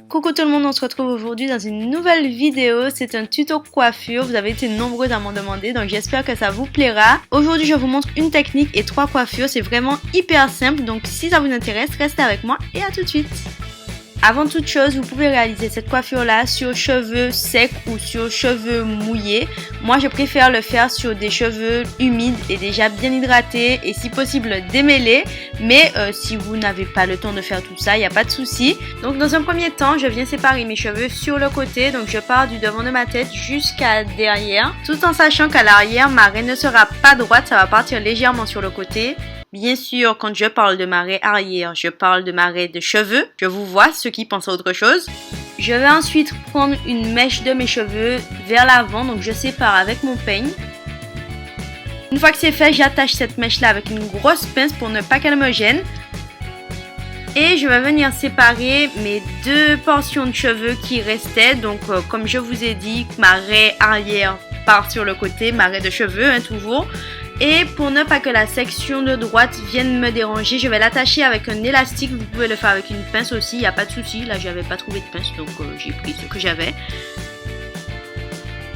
Coucou tout le monde, on se retrouve aujourd'hui dans une nouvelle vidéo. C'est un tuto coiffure, vous avez été nombreux à m'en demander, donc j'espère que ça vous plaira. Aujourd'hui je vous montre une technique et 3 coiffures, c'est vraiment hyper simple, donc si ça vous intéresse, restez avec moi et à tout de suite. Avant toute chose, vous pouvez réaliser cette coiffure là sur cheveux secs ou sur cheveux mouillés. Moi je préfère le faire sur des cheveux humides et déjà bien hydratés et si possible démêlés. Mais si vous n'avez pas le temps de faire tout ça, il n'y a pas de souci. Donc dans un premier temps, je viens séparer mes cheveux sur le côté. Donc je pars du devant de ma tête jusqu'à derrière. Tout en sachant qu'à l'arrière, ma raie ne sera pas droite, ça va partir légèrement sur le côté. Bien sûr, quand je parle de ma raie arrière, je parle de ma raie de cheveux. Je vous vois, ceux qui pensent à autre chose. Je vais ensuite prendre une mèche de mes cheveux vers l'avant, donc je sépare avec mon peigne. Une fois que c'est fait, j'attache cette mèche-là avec une grosse pince pour ne pas qu'elle me gêne. Et je vais venir séparer mes 2 portions de cheveux qui restaient. Donc, comme je vous ai dit, ma raie arrière part sur le côté, ma raie de cheveux, toujours. Et pour ne pas que la section de droite vienne me déranger, je vais l'attacher avec un élastique. Vous pouvez le faire avec une pince aussi, il n'y a pas de souci. Là, j'avais pas trouvé de pince, donc j'ai pris ce que j'avais.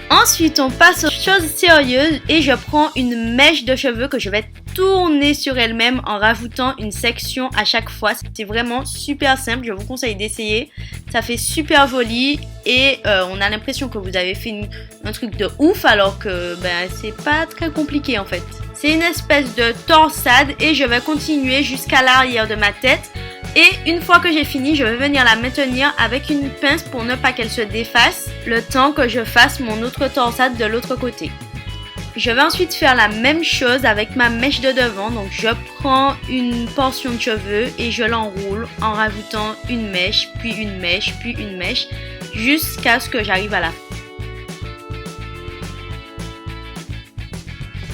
Ensuite, on passe aux choses sérieuses et je prends une mèche de cheveux que je vais tourner sur elle-même en rajoutant une section à chaque fois. C'est vraiment super simple, je vous conseille d'essayer. Ça fait super joli et on a l'impression que vous avez fait un truc de ouf alors que c'est pas très compliqué en fait. C'est une espèce de torsade et je vais continuer jusqu'à l'arrière de ma tête. Et une fois que j'ai fini, je vais venir la maintenir avec une pince pour ne pas qu'elle se défasse le temps que je fasse mon autre torsade de l'autre côté. Je vais ensuite faire la même chose avec ma mèche de devant. Donc je prends une portion de cheveux et je l'enroule en rajoutant une mèche, puis une mèche, puis une mèche jusqu'à ce que j'arrive à la fin.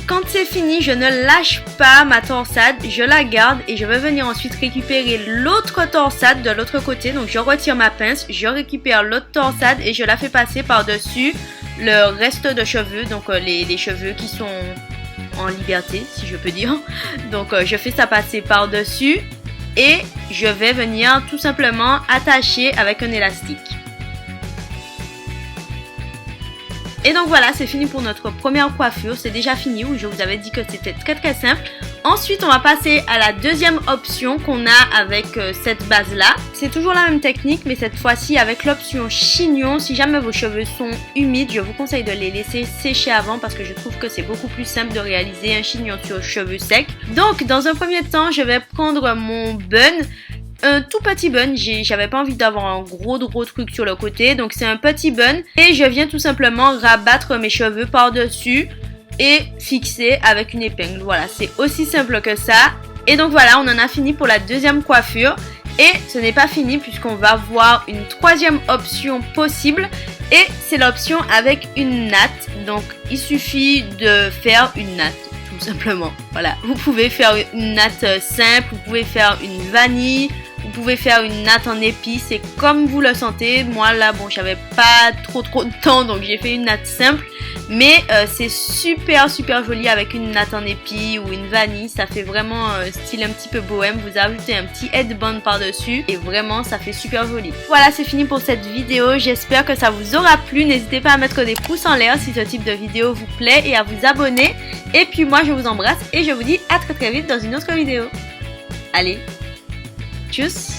Quand c'est fini, je ne lâche pas ma torsade, je la garde et je vais venir ensuite récupérer l'autre torsade de l'autre côté. Donc je retire ma pince, je récupère l'autre torsade et je la fais passer par-dessus le reste de cheveux. Donc les cheveux qui sont en liberté, si je peux dire. Donc je fais ça passer par-dessus et je vais venir tout simplement attacher avec un élastique. Et donc voilà, c'est fini pour notre première coiffure, c'est déjà fini, où je vous avais dit que c'était très simple. Ensuite, on va passer à la deuxième option qu'on a avec cette base-là. C'est toujours la même technique, mais cette fois-ci avec l'option chignon. Si jamais vos cheveux sont humides, je vous conseille de les laisser sécher avant parce que je trouve que c'est beaucoup plus simple de réaliser un chignon sur cheveux secs. Donc, dans un premier temps, je vais prendre mon bun. Un tout petit bun, j'avais pas envie d'avoir un gros truc sur le côté, donc c'est un petit bun et je viens tout simplement rabattre mes cheveux par dessus et fixer avec une épingle. Voilà, c'est aussi simple que ça. Et donc voilà, on en a fini pour la deuxième coiffure et ce n'est pas fini puisqu'on va voir une troisième option possible et c'est l'option avec une natte. Donc il suffit de faire une natte. Tout simplement, voilà, vous pouvez faire une natte simple, vous pouvez faire une vanille, vous pouvez faire une natte en épices, c'est comme vous le sentez. Moi là, bon, j'avais pas trop de temps, donc j'ai fait une natte simple, mais c'est super joli avec une natte en épices ou une vanille. Ça fait vraiment style un petit peu bohème. Vous ajoutez un petit headband par dessus et vraiment ça fait super joli. Voilà, c'est fini pour cette vidéo, j'espère que ça vous aura plu. N'hésitez pas à mettre des pouces en l'air si ce type de vidéo vous plaît et à vous abonner. Et puis moi je vous embrasse et je vous dis à très vite dans une autre vidéo. Allez, tchuss!